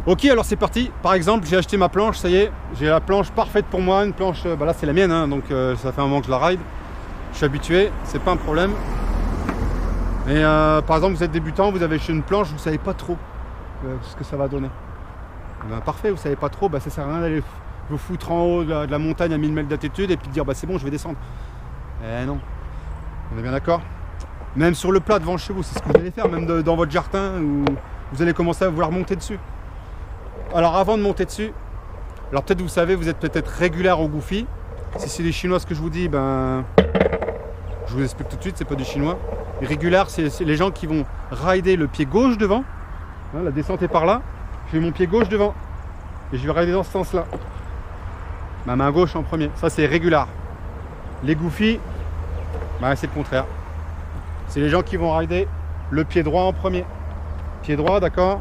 Ok, alors c'est parti. Par exemple, j'ai acheté ma planche, ça y est, j'ai la planche parfaite pour moi. Une planche, là c'est la mienne, hein, donc ça fait un moment que je la ride. Je suis habitué, c'est pas un problème. Et par exemple, vous êtes débutant, vous avez acheté une planche, vous savez pas trop ce que ça va donner. Ben, parfait, vous savez pas trop, ça sert à rien d'aller vous foutre en haut de la montagne à 1000 mètres d'altitude et puis de dire c'est bon, je vais descendre. Eh non, on est bien d'accord. Même sur le plat devant chez vous, c'est ce que vous allez faire, même dans votre jardin où vous allez commencer à vouloir monter dessus. Alors avant de monter dessus, alors peut-être vous savez, vous êtes peut-être régulière au Goofy. Si c'est des Chinois ce que je vous dis, je vous explique tout de suite, c'est pas du chinois. Régulière, c'est les gens qui vont rider le pied gauche devant. Hein, la descente est par là. Je mets mon pied gauche devant. Et je vais rider dans ce sens-là. Ma main gauche en premier. Ça, c'est régulière. Les Goofy, c'est le contraire. C'est les gens qui vont rider le pied droit en premier. Pied droit, d'accord.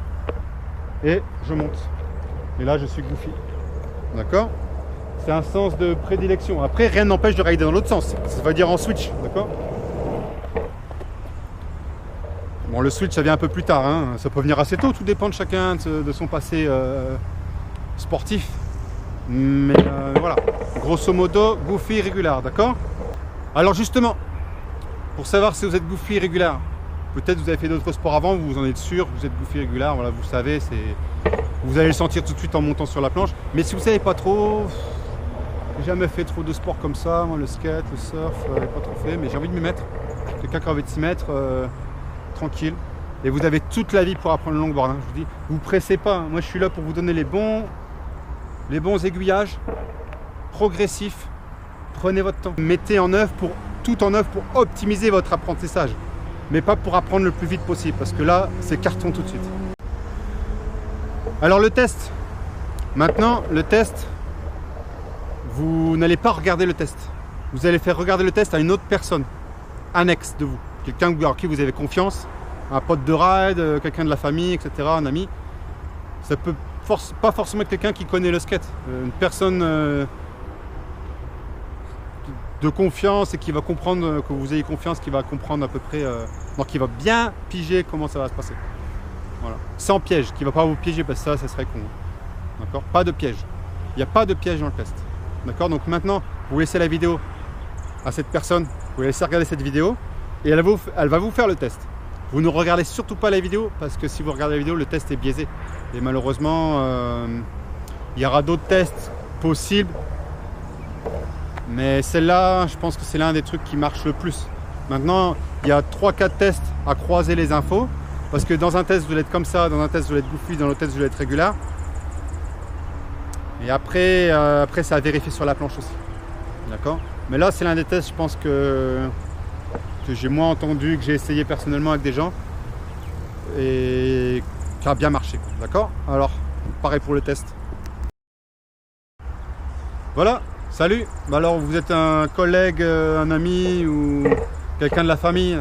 Et je monte. Et là, je suis Goofy. D'accord. C'est un sens de prédilection. Après, rien n'empêche de rider dans l'autre sens. Ça veut dire en switch, d'accord. Bon, le switch, ça vient un peu plus tard. Hein. Ça peut venir assez tôt. Tout dépend de chacun, de son passé sportif. Mais voilà. Grosso modo, Goofy régulière, d'accord. Alors justement, pour savoir si vous êtes Goofy régulière, peut-être vous avez fait d'autres sports avant, vous en êtes sûr, vous êtes Goofy régulière. Voilà, vous savez, vous allez le sentir tout de suite en montant sur la planche. Mais si vous ne savez pas trop... J'ai jamais fait trop de sport comme ça, moi le skate, le surf, pas trop fait, mais j'ai envie de m'y mettre. Quelqu'un qui a envie de s'y mettre, tranquille. Et vous avez toute la vie pour apprendre le longboard. Hein. Je vous dis, vous pressez pas. Moi je suis là pour vous donner les bons aiguillages, progressifs. Prenez votre temps. Mettez tout en œuvre pour optimiser votre apprentissage. Mais pas pour apprendre le plus vite possible, parce que là, c'est carton tout de suite. Alors le test. Maintenant, le test. Vous n'allez pas regarder le test. Vous allez faire regarder le test à une autre personne, annexe de vous. Quelqu'un en qui vous avez confiance, un pote de ride, quelqu'un de la famille, etc., un ami. Ça peut pas forcément être quelqu'un qui connaît le skate. Une personne de confiance et qui va comprendre, que vous ayez confiance, qui va comprendre à peu près, donc qui va bien piger comment ça va se passer. Voilà. Sans piège, qui ne va pas vous piéger parce que ça serait con. D'accord ? Pas de piège. Il n'y a pas de piège dans le test. D'accord, donc maintenant, vous laissez la vidéo à cette personne, vous laissez regarder cette vidéo et elle va vous faire le test. Vous ne regardez surtout pas la vidéo parce que si vous regardez la vidéo, le test est biaisé. Et malheureusement, il y aura d'autres tests possibles. Mais celle-là, je pense que c'est l'un des trucs qui marche le plus. Maintenant, il y a 3-4 tests à croiser les infos. Parce que dans un test, vous allez être comme ça, dans un test, vous allez être Goofy, dans l'autre test, vous allez être régulière. Et après, c'est à vérifier sur la planche aussi. D'accord ? Mais là, c'est l'un des tests, je pense que j'ai moins entendu, que j'ai essayé personnellement avec des gens. Et qui a bien marché. D'accord ? Alors, pareil pour le test. Voilà, salut. Alors, vous êtes un collègue, un ami ou quelqu'un de la famille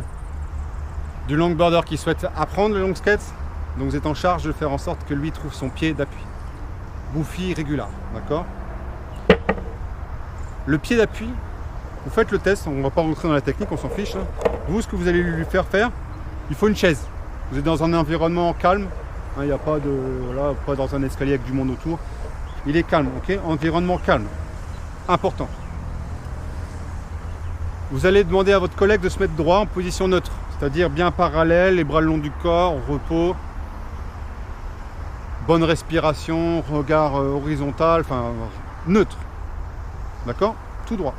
du longboarder qui souhaite apprendre le long skate. Donc, vous êtes en charge de faire en sorte que lui trouve son pied d'appui. Goofy régulière, d'accord. Le pied d'appui, vous faites le test, on ne va pas rentrer dans la technique, on s'en fiche. Hein. Vous, ce que vous allez lui faire, il faut une chaise. Vous êtes dans un environnement calme, il n'y a pas pas dans un escalier avec du monde autour. Il est calme, ok. Environnement calme, important. Vous allez demander à votre collègue de se mettre droit en position neutre, c'est-à-dire bien parallèle, les bras le long du corps, repos. Bonne respiration, regard horizontal, enfin neutre. D'accord ? Tout droit.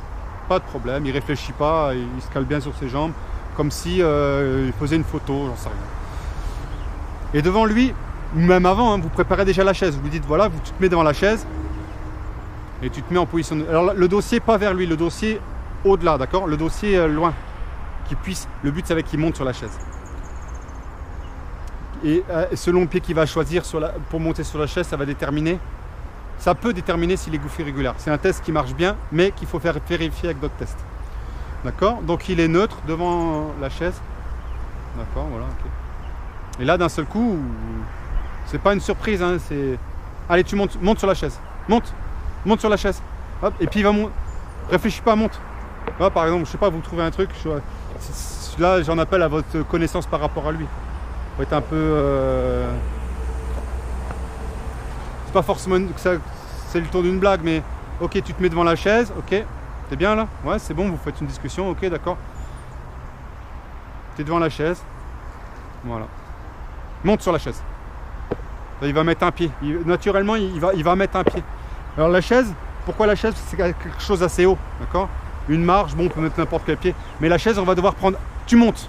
Pas de problème, il ne réfléchit pas, il se cale bien sur ses jambes, comme si il faisait une photo, j'en sais rien. Et devant lui, même avant, hein, vous préparez déjà la chaise. Vous lui dites voilà, tu te mets devant la chaise et tu te mets en position. Alors le dossier pas vers lui, le dossier au-delà, d'accord ? Le dossier loin. Le but c'est qu'il monte sur la chaise. Et selon le pied qu'il va choisir pour monter sur la chaise, ça peut déterminer s'il est Goofy régulière. C'est un test qui marche bien, mais qu'il faut faire vérifier avec d'autres tests. D'accord ? Donc il est neutre devant la chaise. D'accord, voilà. Okay. Et là, d'un seul coup, c'est pas une surprise. Hein, c'est allez, tu montes sur la chaise. Monte sur la chaise. Hop, et puis il va monter. Réfléchis pas, monte. Là, par exemple, je sais pas, vous trouvez un truc. Là, j'en appelle à votre connaissance par rapport à lui. Faut être un peu pas forcément que ça, c'est le tour d'une blague, mais ok, tu te mets devant la chaise, ok, t'es bien là? Ouais, c'est bon, vous faites une discussion, ok, d'accord. T'es devant la chaise, voilà. Monte sur la chaise. Là, il va mettre un pied. Naturellement, il va mettre un pied. Alors la chaise, pourquoi la chaise? C'est quelque chose d'assez haut, d'accord? Une marge, bon, on peut mettre n'importe quel pied. Mais la chaise, on va devoir prendre... Tu montes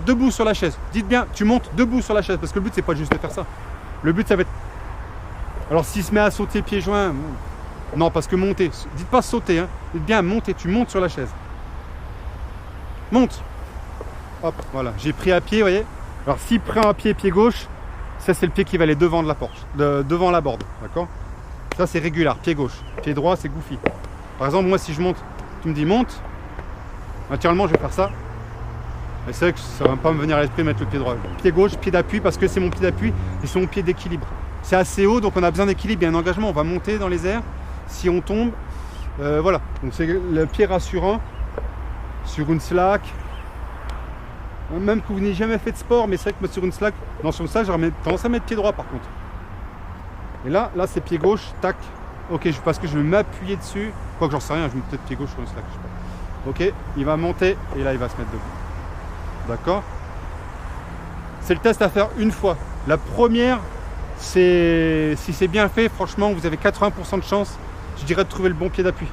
debout sur la chaise. Dites bien, tu montes debout sur la chaise. Parce que le but, c'est pas juste de faire ça. Le but, ça va être... Alors, s'il se met à sauter pieds joints... Non, parce que monter. Dites pas sauter, hein. Dites bien monter. Tu montes sur la chaise. Monte. Hop, voilà. J'ai pris un pied, vous voyez. Alors, s'il prend un pied gauche, ça, c'est le pied qui va aller devant de la porte. Devant la board, d'accord? Ça, c'est régulier, pied gauche. Pied droit, c'est goofy. Par exemple, moi, si je monte, tu me dis monte. Naturellement, je vais faire ça. Et c'est vrai que ça ne va pas me venir à l'esprit de mettre le pied droit. Pied gauche, pied d'appui, parce que c'est mon pied d'appui et c'est mon pied d'équilibre. C'est assez haut, donc on a besoin d'équilibre. Il y a un engagement, on va monter dans les airs. Si on tombe, voilà. Donc c'est le pied rassurant sur une slack. Même que vous n'ayez jamais fait de sport, mais c'est vrai que sur une slack, non, sur une slack, j'aurais tendance à mettre pied droit par contre. Et là c'est pied gauche, tac. Ok, parce que je vais m'appuyer dessus. Quoi que j'en sais rien, je mets peut-être pied gauche sur une slack. Je sais pas. Ok, il va monter et là il va se mettre debout. D'accord? C'est le test à faire une fois. La première, c'est si c'est bien fait, franchement, vous avez 80% de chance, je dirais, de trouver le bon pied d'appui.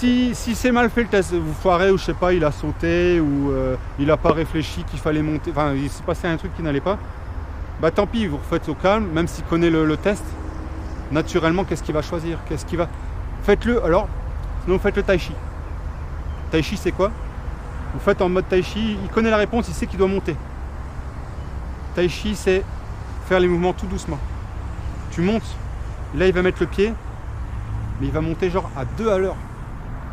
Si c'est mal fait le test, vous foirez ou je sais pas, il a sauté ou il n'a pas réfléchi qu'il fallait monter, enfin il s'est passé un truc qui n'allait pas, bah tant pis, vous refaites au calme, même s'il connaît le test, naturellement qu'est-ce qu'il va choisir, qu'est-ce qu'il va... Faites-le, alors, sinon vous faites le tai chi. Tai chi c'est quoi? Vous faites en mode tai chi, il connaît la réponse, il sait qu'il doit monter. Tai chi c'est faire les mouvements tout doucement. Tu montes, là il va mettre le pied, mais il va monter genre à 2 à l'heure.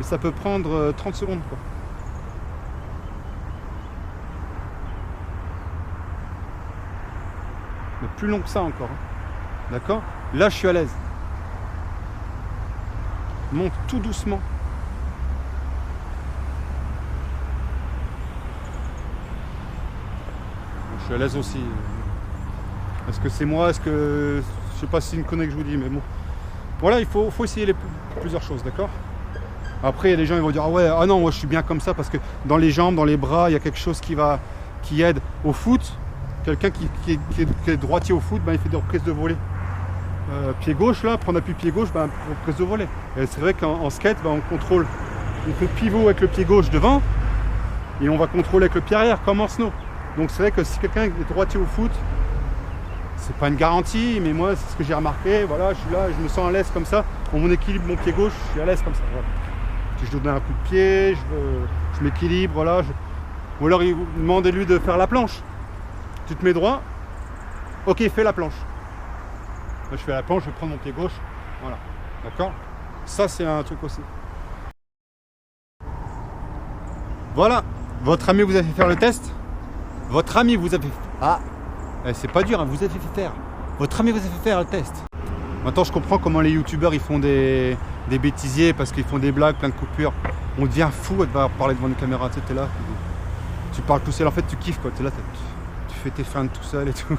Et ça peut prendre 30 secondes quoi. Mais plus long que ça encore. Hein. D'accord? Là je suis à l'aise. Monte tout doucement. Je suis à l'aise aussi. Est-ce que c'est moi? Est-ce que... Je sais pas si c'est une connerie que je vous dis, mais bon. Voilà, il faut essayer plusieurs choses, d'accord? Après, il y a des gens qui vont dire ah ouais, ah non, moi je suis bien comme ça parce que dans les jambes, dans les bras, il y a quelque chose qui aide au foot. Quelqu'un qui est droitier au foot, ben, il fait des reprises de volée. Pied gauche, là, prendre appui pied gauche, ben, reprise de volée. Et c'est vrai qu'en skate, ben, on contrôle. On fait pivot avec le pied gauche devant et on va contrôler avec le pied arrière, comme en snow. Donc c'est vrai que si quelqu'un est droitier au foot, c'est pas une garantie, mais moi c'est ce que j'ai remarqué. Voilà, je suis là, je me sens à l'aise comme ça. On mon équilibre, mon pied gauche, je suis à l'aise comme ça. Voilà. Si je donne un coup de pied, je m'équilibre, voilà. Ou alors demandez-lui de faire la planche. Tu te mets droit, ok, fais la planche. Moi je fais la planche, je vais prendre mon pied gauche, voilà, d'accord? Ça c'est un truc aussi. Voilà, votre ami vous a fait faire le test. Votre ami vous a fait... Ah, c'est pas dur, hein, vous avez fait faire. Votre ami vous a fait faire le test. Maintenant je comprends comment les youtubeurs ils font des bêtisiers parce qu'ils font des blagues, plein de coupures. On devient fou à devoir parler devant une caméra, tu sais, t'es là, tu parles tout seul, en fait tu kiffes quoi, t'es là, tu fais tes feintes tout seul et tout.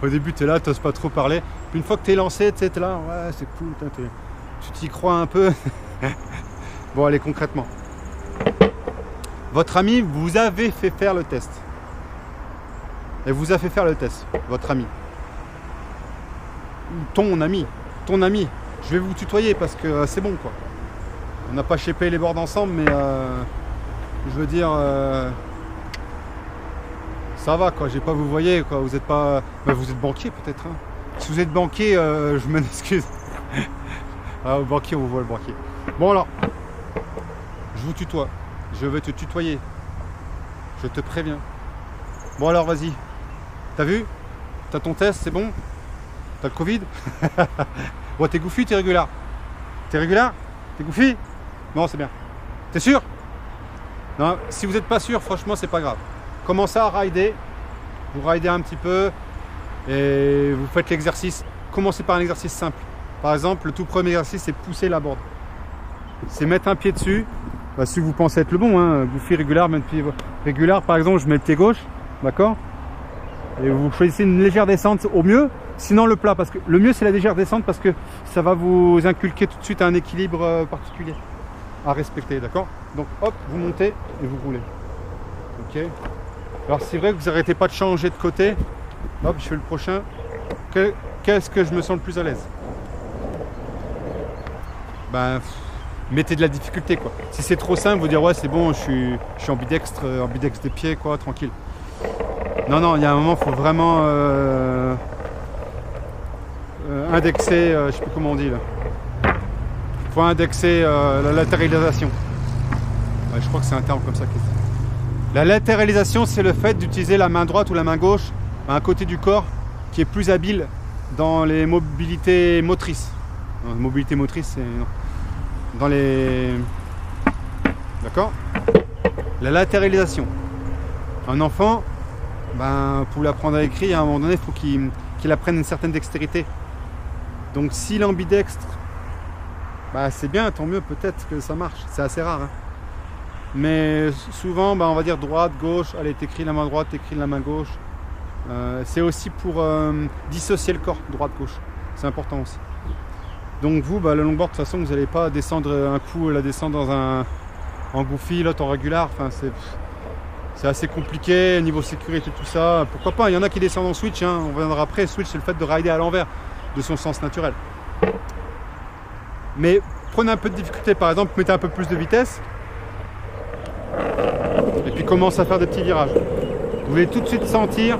Au début t'es là, t'oses pas trop parler. Puis une fois que t'es lancé, tu sais, t'es là, ouais c'est cool, tu t'y crois un peu. Bon allez, concrètement. Votre ami vous avez fait faire le test. Elle vous a fait faire le test, votre ami. Ton ami. Je vais vous tutoyer parce que c'est bon quoi. On n'a pas shapé les bords ensemble, mais je veux dire, ça va quoi. J'ai pas vous voyez quoi. Vous êtes pas, bah, vous êtes banquier peut-être. Hein. Si vous êtes banquier, je m'en excuse. Ah, au banquier, on vous voit le banquier. Bon alors, je vous tutoie. Je vais te tutoyer. Je te préviens. Bon alors vas-y. T'as vu? T'as ton test, c'est bon? T'as le Covid? Bon, t'es goofy, t'es régulier? T'es régulier? T'es goofy? Non, c'est bien. T'es sûr? Non, si vous n'êtes pas sûr, franchement, c'est pas grave. Commencez à rider. Vous ridez un petit peu et vous faites l'exercice. Commencez par un exercice simple. Par exemple, le tout premier exercice, c'est pousser la board. C'est mettre un pied dessus. Bah, si vous pensez être le bon, hein, goofy régulier, mettre pied régulier. Par exemple, je mets le pied gauche, d'accord? Et vous choisissez une légère descente au mieux, sinon le plat, parce que le mieux c'est la légère descente parce que ça va vous inculquer tout de suite un équilibre particulier à respecter, d'accord? Donc hop, vous montez et vous roulez. Ok. Alors c'est vrai que vous n'arrêtez pas de changer de côté. Hop, je fais le prochain. Qu'est-ce que je me sens le plus à l'aise? Ben, mettez de la difficulté quoi. Si c'est trop simple, vous dire ouais c'est bon, je suis ambidextre des pieds quoi, tranquille. Non, non, il y a un moment, il faut vraiment indexer, je sais plus comment on dit là. Il faut indexer la latéralisation. Ouais, je crois que c'est un terme comme ça. La latéralisation, c'est le fait d'utiliser la main droite ou la main gauche à un côté du corps qui est plus habile dans les mobilités motrices. Non, mobilité motrice, c'est non. Dans les... D'accord? La latéralisation. Un enfant, ben, pour l'apprendre à écrire, à un moment donné, il faut qu'il apprenne une certaine dextérité. Donc s'il est ambidextre, bah, c'est bien, tant mieux, peut-être que ça marche. C'est assez rare. Hein. Mais souvent, bah, on va dire droite, gauche. Allez, t'écris la main droite, t'écris la main gauche. C'est aussi pour dissocier le corps, droite-gauche. C'est important aussi. Donc vous, bah, le longboard, de toute façon, vous n'allez pas descendre un coup, la descendre en goofy, l'autre en régular. Enfin, c'est assez compliqué, niveau sécurité, tout ça. Pourquoi pas, il y en a qui descendent en switch. Hein. On reviendra après. Switch, c'est le fait de rider à l'envers de son sens naturel. Mais prenez un peu de difficulté, par exemple, mettez un peu plus de vitesse et puis commence à faire des petits virages. Vous allez tout de suite sentir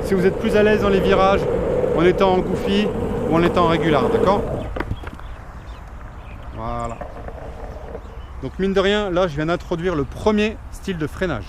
si vous êtes plus à l'aise dans les virages en étant en goofy ou en étant en régular, d'accord? Voilà. Donc mine de rien, là je viens d'introduire le premier style de freinage.